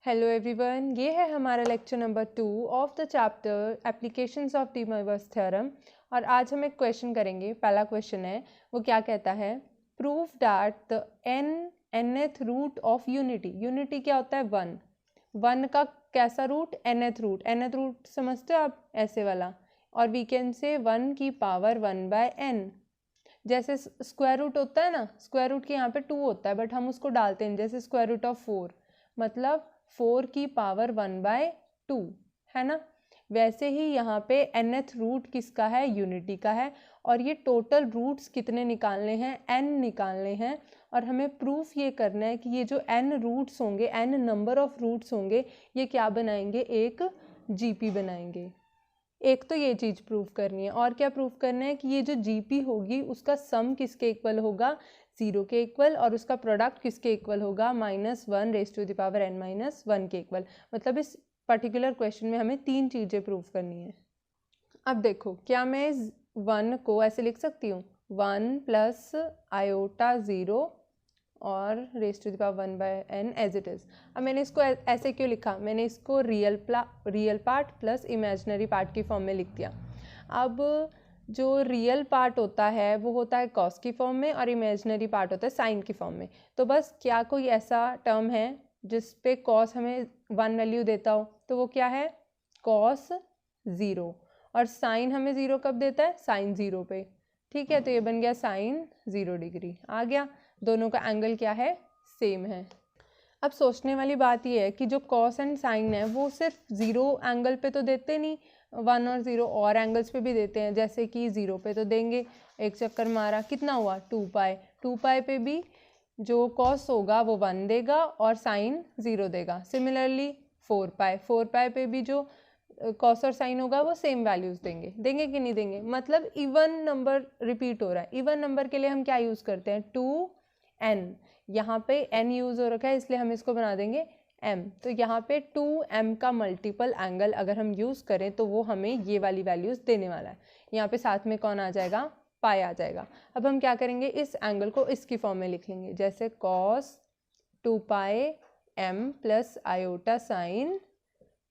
Hello everyone, ये है हमारा lecture number 2 of the chapter applications of de Moivre's theorem. और आज हम एक क्वेश्चन करेंगे। पहला क्वेश्चन है, वो क्या कहता है, prove that the nth root of unity. Unity क्या होता है? वन का कैसा root? nth root. nth root समझते हो आप? ऐसे वाला। और वी कैन से 1 की पावर 1/n। जैसे स्क्वायर रूट होता है ना, स्क्वायर रूट के यहाँ पे 2 होता है बट हम उसको डालते हैं, जैसे स्क्वायर रूट ऑफ 4 मतलब 4 की पावर 1/2 है ना। वैसे ही यहाँ पे nth रूट किसका है? यूनिटी का है। और ये टोटल रूट्स कितने निकालने हैं? n निकालने हैं। और हमें प्रूफ ये करना है कि ये जो n रूट्स होंगे, n नंबर ऑफ रूट्स होंगे, ये क्या बनाएंगे? एक जीपी बनाएंगे। एक तो ये चीज़ प्रूफ करनी है। और क्या प्रूफ करना है कि ये जो जीपी होगी उसका सम किसके इक्वल होगा? 0 के इक्वल। और उसका प्रोडक्ट किसके इक्वल होगा? -1 rays to the power n-1 के इक्वल। मतलब इस पर्टिकुलर क्वेश्चन में हमें 3 चीज़ें प्रूफ करनी है। अब देखो, क्या मैं 1 को ऐसे लिख सकती हूँ? 1 प्लस आयोटा 0 और raise to the power 1/n as it is. अब मैंने इसको ऐसे क्यों लिखा? मैंने इसको real part plus imaginary part की फॉर्म में लिख दिया। अब जो रियल पार्ट होता है वो होता है कॉस की फॉर्म में और इमेजिनरी पार्ट होता है साइन की फॉर्म में। तो बस क्या कोई ऐसा टर्म है जिस पे कॉस हमें 1 वैल्यू देता हो? तो वो क्या है? कॉस 0। और साइन हमें 0 कब देता है? साइन 0 पे। ठीक है, तो ये बन गया साइन 0 डिग्री। आ गया। दोनों का एंगल क्या है? सेम है। अब सोचने वाली बात ये है कि जो कॉस एंड साइन है वो सिर्फ 0 एंगल पे तो देते नहीं, 1 और 0 और एंगल्स पे भी देते हैं। जैसे कि 0 पे तो देंगे, एक चक्कर मारा, कितना हुआ? 2π। 2π पे भी जो कॉस होगा वो 1 देगा और साइन 0 देगा। सिमिलरली 4π पे भी जो कॉस और साइन होगा वो सेम वैल्यूज देंगे कि नहीं देंगे? मतलब इवन नंबर रिपीट हो रहा है। इवन नंबर के लिए हम क्या यूज़ करते हैं? 2n। यहाँ पे n यूज़ हो रखा है इसलिए हम इसको बना देंगे m। तो यहाँ पे 2m का मल्टीपल एंगल अगर हम यूज़ करें तो वो हमें ये वाली वैल्यूज़ देने वाला है। यहाँ पे साथ में कौन आ जाएगा? पाई आ जाएगा। अब हम क्या करेंगे? इस एंगल को इसकी फॉर्म में लिख लेंगे, जैसे cos 2πm plus iota sine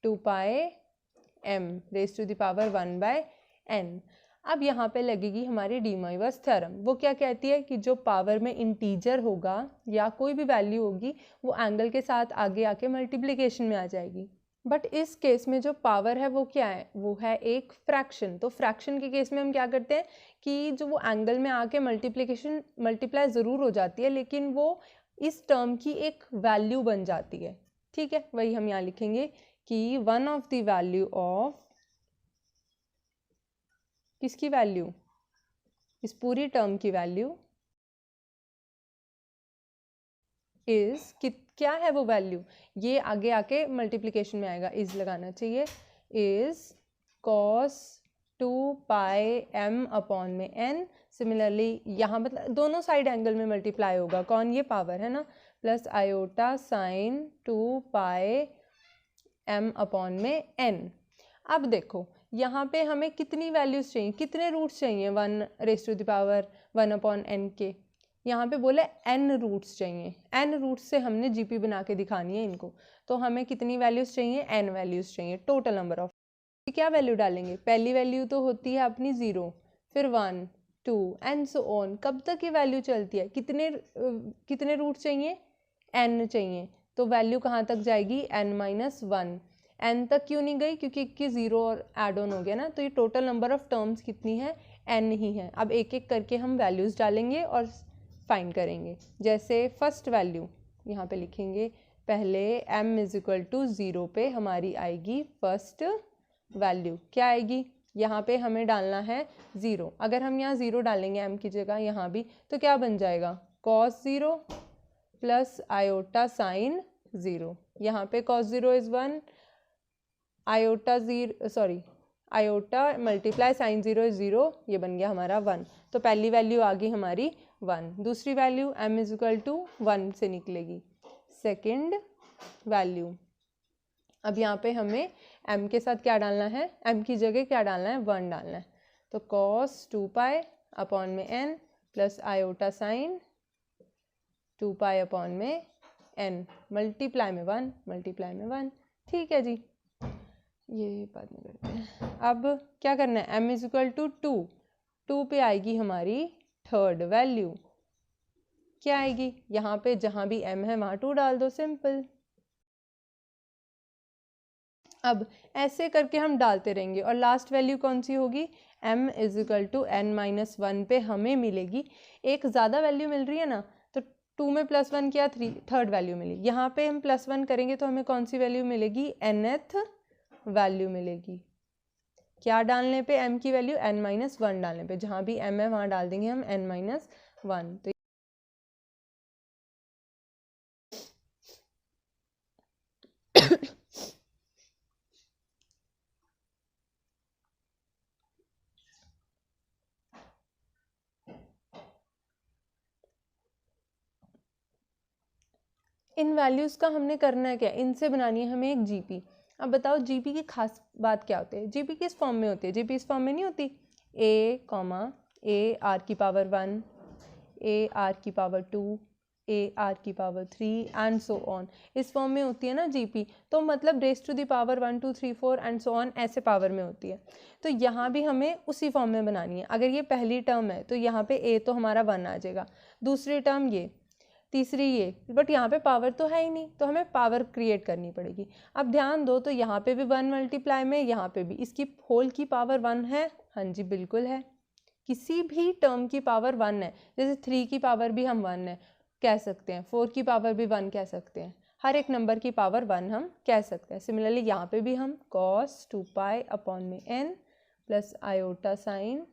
2πm raise to the power 1/n। अब यहाँ पे लगेगी हमारी डी मोइवस थ्योरम। वो क्या कहती है कि जो पावर में इंटीजर होगा या कोई भी वैल्यू होगी वो एंगल के साथ आगे आके मल्टीप्लिकेशन में आ जाएगी। बट इस केस में जो पावर है वो क्या है? वो है एक फ्रैक्शन। तो फ्रैक्शन के केस में हम क्या करते हैं कि जो वो एंगल में आके मल्टीप्लाई ज़रूर हो जाती है लेकिन वो इस टर्म की एक वैल्यू बन जाती है। ठीक है, वही हम यहाँ लिखेंगे कि one of the value of किसकी वैल्यू? इस पूरी टर्म की वैल्यू इज क्या है वो वैल्यू? ये आगे आके मल्टीप्लिकेशन में आएगा, इज लगाना चाहिए। इज cos 2πm अपॉन में n। सिमिलरली यहाँ मतलब दोनों साइड एंगल में मल्टीप्लाई होगा। कौन? ये पावर है ना। Plus iota sine 2πm upon में n। अब देखो यहाँ पे हमें कितनी वैल्यूज चाहिए, कितने रूट्स चाहिए 1 rays to the power 1/n के? यहाँ पे बोले n रूट्स चाहिए। n रूट्स से हमने जीपी बना के दिखानी है इनको। तो हमें कितनी वैल्यूज चाहिए? n वैल्यूज चाहिए। टोटल नंबर ऑफ क्या वैल्यू डालेंगे? पहली वैल्यू तो होती है अपनी 0, फिर 1 2 एंड सो ऑन। कब तक ये वैल्यू चलती है? कितने रूट चाहिए? n चाहिए। तो वैल्यू कहाँ तक जाएगी? n-1। n तक क्यों नहीं गई? क्योंकि इक्की 0 और एड ऑन हो गया ना। तो ये टोटल नंबर ऑफ टर्म्स कितनी है? n ही है। अब एक एक करके हम वैल्यूज़ डालेंगे और फाइंड करेंगे। जैसे फर्स्ट वैल्यू यहाँ पे लिखेंगे, पहले m = 0 पे हमारी आएगी फर्स्ट वैल्यू। क्या आएगी? यहाँ पे हमें डालना है 0। अगर हम यहाँ 0 डालेंगे m की जगह यहाँ भी, तो क्या बन जाएगा? cos 0 plus iota sine 0। यहाँ पे cos 0 is 1, iota multiply sine 0 is 0, ये बन गया हमारा 1। तो पहली वैल्यू आ गई हमारी 1। दूसरी वैल्यू m = 1 से निकलेगी। सेकंड वैल्यू, अब यहाँ पे हमें m के साथ क्या डालना है? m की जगह क्या डालना है? 1 डालना है। तो cos 2π अपॉन में n plus iota sine 2π upon में n, मल्टीप्लाई में 1, मल्टीप्लाई में 1। ठीक है जी, ये बाद में करते हैं। अब क्या करना है, m इज इक्वल टू 2, 2 पे आएगी हमारी थर्ड वैल्यू। क्या आएगी, यहाँ पे जहाँ भी m है वहाँ 2 डाल दो, सिंपल। अब ऐसे करके हम डालते रहेंगे और लास्ट वैल्यू कौन सी होगी, m is equal to n minus 1 पे हमें मिलेगी एक ज़्यादा वैल्यू मिल रही है ना, तो 2 में +1 किया, थर्ड वैल्यू मिली। यहाँ पे हम +1 करेंगे तो हमें कौन सी वैल्यू मिलेगी, nth वैल्यू मिलेगी। क्या डालने पे, m की वैल्यू n माइनस 1 डालने पे, जहाँ भी m है वहाँ डाल देंगे हम n माइनस 1। तो इन वैल्यूज़ का हमने करना है क्या, इनसे बनानी है हमें एक जीपी। अब बताओ जीपी की खास बात क्या होती है, जीपी किस फॉर्म में होती है, जीपी इस फॉर्म में नहीं होती, a कॉमा a r की पावर 1, a r की पावर 2, a r की पावर 3 एंड सो ऑन, इस फॉर्म में होती है ना जीपी। तो मतलब raise to the power 1 2 3 4 and so on ऐसे पावर में होती है। तो यहाँ भी हमें उसी फॉर्म में बनानी है। अगर ये पहली टर्म है तो यहाँ पे a तो हमारा 1 आ जाएगा, दूसरी टर्म ये, तीसरी ये, बट यहाँ पे पावर तो है ही नहीं, तो हमें पावर क्रिएट करनी पड़ेगी। अब ध्यान दो, तो यहाँ पे भी 1 मल्टीप्लाई में, यहाँ पे भी, इसकी होल की पावर 1 है, हाँ जी बिल्कुल है। किसी भी टर्म की पावर 1 है, जैसे 3 की पावर भी हम 1 है कह सकते हैं, 4 की पावर भी 1 कह सकते हैं, हर एक नंबर की पावर 1 हम कह सकते हैं। सिमिलरली यहाँ पे भी हम cos 2 पाई अपॉन में n plus iota sign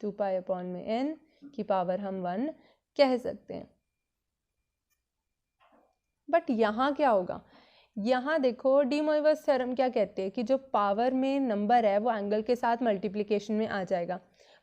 2 pi upon में n की पावर हम 1 कह सकते हैं। बट यहाँ क्या होगा, यहाँ देखो डी मोइवर्स थ्योरम क्या कहते हैं कि जो पावर में नंबर है वो एंगल के साथ मल्टीप्लिकेशन में आ जाएगा।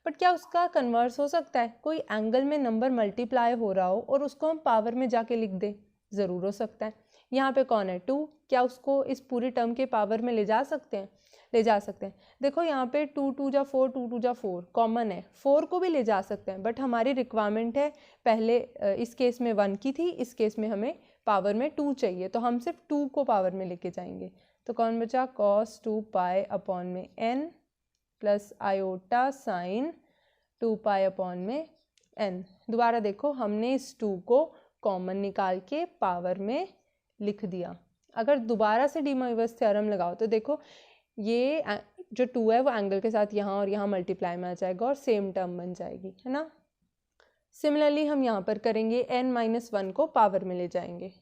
बट क्या उसका कन्वर्स हो सकता है, कोई एंगल में नंबर मल्टीप्लाई हो रहा हो और उसको हम पावर में जाके लिख दें, ज़रूर हो सकता है। यहाँ पे कौन है 2, क्या उसको इस पूरी टर्म के पावर में ले जा सकते हैं, ले जा सकते हैं। देखो यहाँ पे 2 2 जा 4, 2 2 जा 4 कॉमन है, 4 को भी ले जा सकते हैं, बट हमारी रिक्वायरमेंट है पहले इस केस में 1 की थी, इस केस में हमें पावर में 2 चाहिए, तो हम सिर्फ 2 को पावर में लेके जाएंगे। तो कौन बचा, cos 2 पाई अपॉन में n plus iota sign 2 pi upon में n। दोबारा देखो, हमने इस 2 को कॉमन निकाल के पावर में लिख दिया। अगर दोबारा से डी मोइवर्स थ्योरम लगाओ तो देखो ये जो 2 है वो एंगल के साथ यहाँ और यहाँ मल्टीप्लाई में आ जाएगा और सेम टर्म बन जाएगी, है ना। सिमिलरली हम यहाँ पर करेंगे, n माइनस 1 को पावर में ले जाएंगे।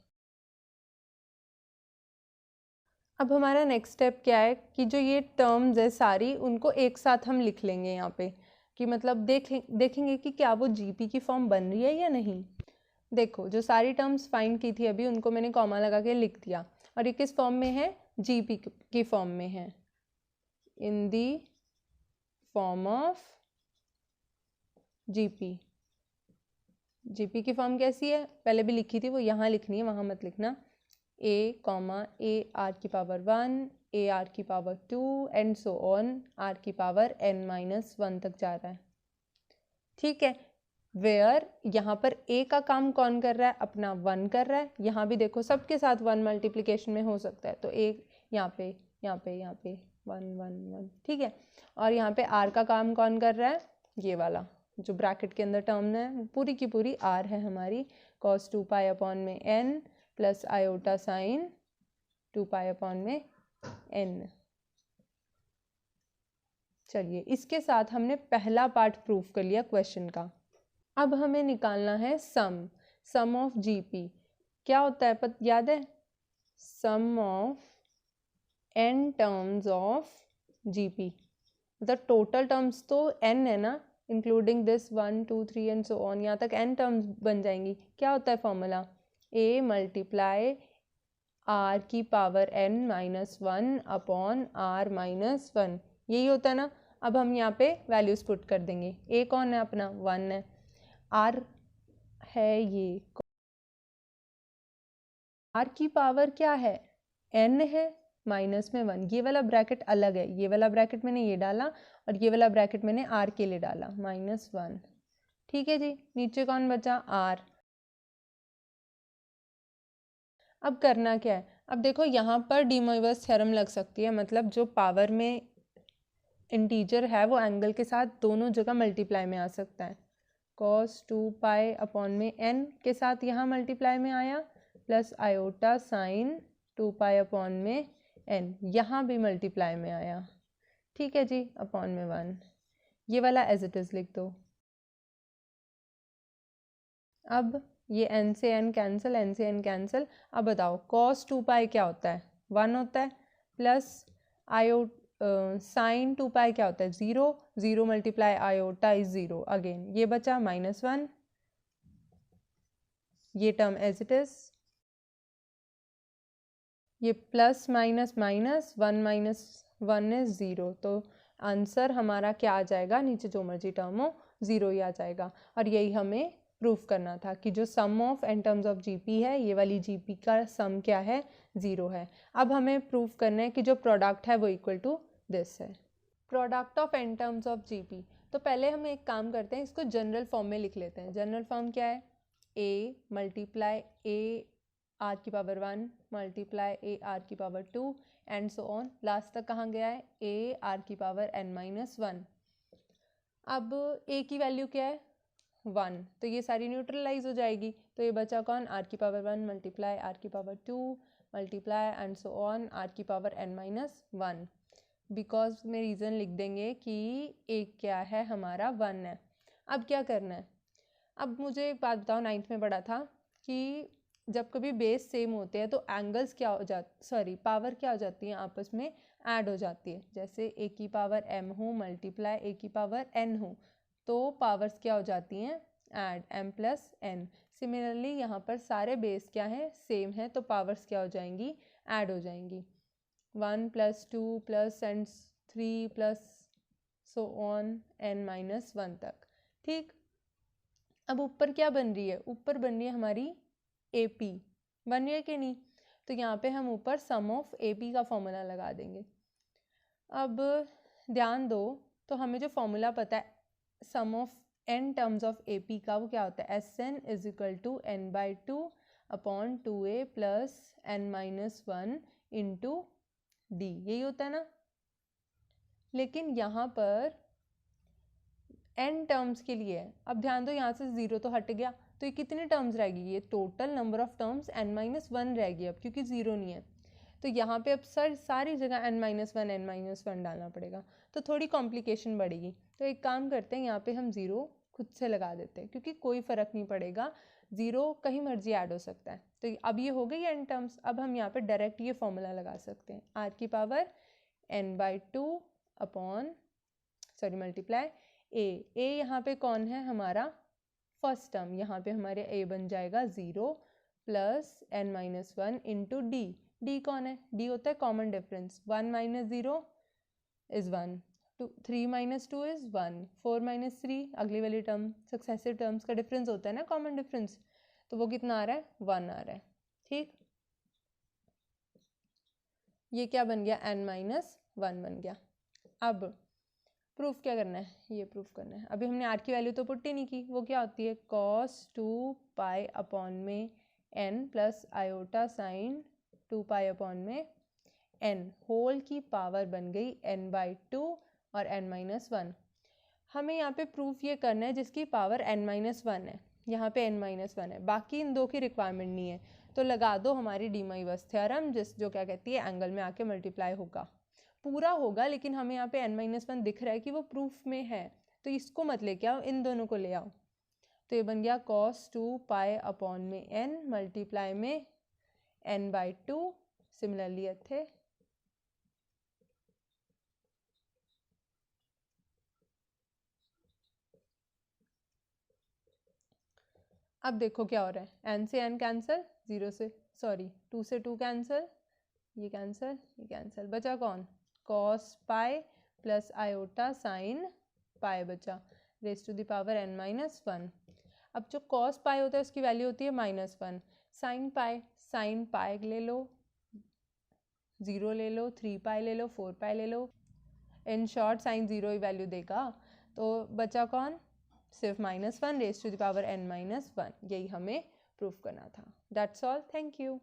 अब हमारा नेक्स्ट स्टेप क्या है कि जो ये टर्म्स है सारी, उनको एक साथ हम लिख लेंगे यहाँ पे, कि मतलब देखेंगे कि क्या वो जीपी की फॉर्म बन रही है या नहीं। देखो जो सारी टर्म्स फाइंड की थी अभी, उनको मैंने कॉमा लगा के लिख दिया, और ये किस फॉर्म में है, जीपी की फॉर्म में है, in the form of GP. GP की फॉर्म कैसी है, पहले भी लिखी थी, वो यहाँ लिखनी है, वहाँ मत लिखना। a कॉमा a r की पावर 1, a r की power 2 and so on r की पावर n माइनस 1 तक जा रहा है। ठीक है, वेयर यहाँ पर a का काम कौन कर रहा है, अपना 1 कर रहा है। यहाँ भी देखो सबके साथ 1 मल्टीप्लिकेशन में हो सकता है, तो a यहाँ पे यहाँ पे यहाँ पे 1 1 1, ठीक है। और यहाँ पे r का काम कौन कर रहा है, ये वाला जो ब्रैकेट के अंदर टर्म है पूरी की पूरी r है हमारी, cos 2 पाई अपॉन में n plus iota sign 2 pi upon में n। चलिए इसके साथ हमने पहला पार्ट प्रूफ कर लिया क्वेश्चन का। अब हमें निकालना है सम ऑफ जीपी। क्या होता है याद है, sum of n terms of GP, मतलब टोटल टर्म्स तो n है ना, including this 1 2 3 and so on, यहाँ तक n टर्म्स बन जाएंगी। क्या होता है फॉर्मूला, a मल्टीप्लाई r की power n minus 1 upon r minus 1, यही होता है ना। अब हम यहाँ पे वैल्यूज पुट कर देंगे, a कौन है अपना 1 है, r है ये, r की पावर क्या है n है, माइनस में 1, ये वाला ब्रैकेट अलग है, ये वाला ब्रैकेट मैंने ये डाला और ये वाला ब्रैकेट मैंने r के लिए डाला माइनस 1। ठीक है जी, नीचे कौन बचा r, अब करना क्या है, अब देखो यहाँ पर डी मोइवर्स थ्योरम लग सकती है, मतलब जो पावर में इंटीजर है वो एंगल के साथ दोनों जगह मल्टीप्लाई में आ सकता है। cos 2 पाई अपॉन में n के साथ यहाँ मल्टीप्लाई में आया, plus iota sign 2 pi upon में n यहाँ भी मल्टीप्लाई में आया, ठीक है जी, अपॉन में 1। ये वाला एज इट इज़ लिख दो। अब ये n से n कैंसिल, n से n कैंसिल। अब बताओ cos 2 पाई क्या होता है, 1 होता है, प्लस आयो साइन 2 पाई क्या होता है, 0, 0 मल्टीप्लाई आयोटा इज 0 अगेन, ये बचा -1, ये टर्म एज इट इज, ये plus minus minus 1 minus 1 is 0, तो आंसर हमारा क्या आ जाएगा, नीचे जो मर्जी टर्म हो 0 ही आ जाएगा। और यही हमें प्रूफ करना था कि जो sum of N terms of GP है, ये वाली जीपी का सम क्या है, 0 है। अब हमें प्रूफ करना है कि जो प्रोडक्ट है वो इक्वल टू दिस है, product of N terms of GP. तो पहले हम एक काम करते हैं, इसको जनरल फॉर्म में लिख लेते हैं। जनरल फॉर्म क्या है, a मल्टीप्लाई a आर की पावर 1 मल्टीप्लाई a आर की power 2 and so on, last तक कहाँ गया है, a आर की पावर n-1। अब a की वैल्यू क्या है, 1, तो ये सारी न्यूट्रलाइज हो जाएगी, तो ये बचा कौन, आर की पावर 1 मल्टीप्लाई आर की power 2 multiply and so on R की पावर n-1। बिकॉज में रीज़न लिख देंगे कि एक क्या है हमारा 1 है। अब क्या करना है, अब मुझे एक बात बताओ, 9th में पढ़ा था कि जब कभी बेस सेम होते हैं तो एंगल्स क्या हो जाते, सॉरी पावर क्या हो जाती है, आपस में ऐड हो जाती है। जैसे a की पावर m हो मल्टीप्लाई a की पावर n हो, तो पावर्स क्या हो जाती हैं, add, m plus n। Similarly यहाँ पर सारे बेस क्या हैं, सेम है, तो पावर्स क्या हो जाएंगी, ऐड हो जाएंगी, 1 + 2 + and 3 plus so on n-1 तक, ठीक। अब ऊपर क्या बन रही है, ऊपर बन रही है हमारी AP, बन रही है कि नहीं, तो यहाँ पे हम ऊपर सम ऑफ AP का फॉर्मूला लगा देंगे। अब ध्यान दो, तो हमें जो फॉर्मूला पता है sum of n terms of AP का, वो क्या होता है, Sn = n/2 upon 2a plus n-1 into d, यही होता है ना। लेकिन यहाँ पर n टर्म्स के लिए है, अब ध्यान दो यहाँ से 0 तो हट गया, तो ये कितने टर्म्स रहेगी, ये total number of terms n-1 रहेगी अब, क्योंकि 0 नहीं है। तो यहाँ पे अब सारी जगह n-1 डालना पड़ेगा, तो थोड़ी कॉम्प्लिकेशन बढ़ेगी। तो एक काम करते हैं, यहाँ पे हम 0 खुद से लगा देते हैं, क्योंकि कोई फ़र्क नहीं पड़ेगा, 0 कहीं मर्जी ऐड हो सकता है। तो अब ये हो गई n टर्म्स। अब हम यहाँ पे डायरेक्ट ये फॉर्मूला लगा सकते हैं, r की power n/2 upon sorry multiply a यहाँ पे कौन है हमारा फर्स्ट टर्म, यहाँ पे हमारे a बन जाएगा 0 प्लस n-1 इंटू d कौन है, d होता है कॉमन डिफरेंस, 1 - 0 इज 1, 3 - 2 इज 1, 4 - 3 अगली वाली टर्म, सक्सेसिव टर्म्स का डिफरेंस होता है ना कॉमन डिफरेंस, तो वो कितना आ रहा है, 1 आ रहा है, ठीक। ये क्या बन गया, n-1 बन गया। अब प्रूफ क्या करना है, ये प्रूफ करना है। अभी हमने आर की वैल्यू तो पुट ही नहीं की, वो क्या होती है, cos 2 पाई अपॉन में n plus iota sign 2 pi upon में n होल की पावर बन गई n/2 और n-1। हमें यहाँ पे प्रूफ ये करना है जिसकी पावर n-1 है, यहाँ पे n-1 है, बाकी इन दो की रिक्वायरमेंट नहीं है, तो लगा दो हमारी डी मोइवर्स थ्योरम, जो क्या कहती है एंगल में आके मल्टीप्लाई होगा, पूरा होगा। लेकिन हमें यहाँ पे n-1 दिख रहा है कि वो प्रूफ में है, तो इसको मत लेके आओ, इन दोनों को ले आओ। तो ये बन गया cos 2 पाई अपॉन में n मल्टीप्लाई में n/2, सिमिलरली थे। अब देखो क्या हो रहा है, n से n कैंसिल, 0 से सॉरी 2 से 2 कैंसिल, ये कैंसिल, ये कैंसिल, बचा कौन, cos pi plus iota sine pi बचा, raise to the power n-1। अब जो cos पाई होता है उसकी वैल्यू होती है -1, साइन पाई ले लो, 0 ले लो, 3 पाई ले लो, 4 पाई ले लो, इन शॉर्ट साइन 0 ही वैल्यू देगा, तो बचा कौन, सिर्फ -1 raise to the power n-1। यही हमें प्रूफ करना था। That's all, thank you.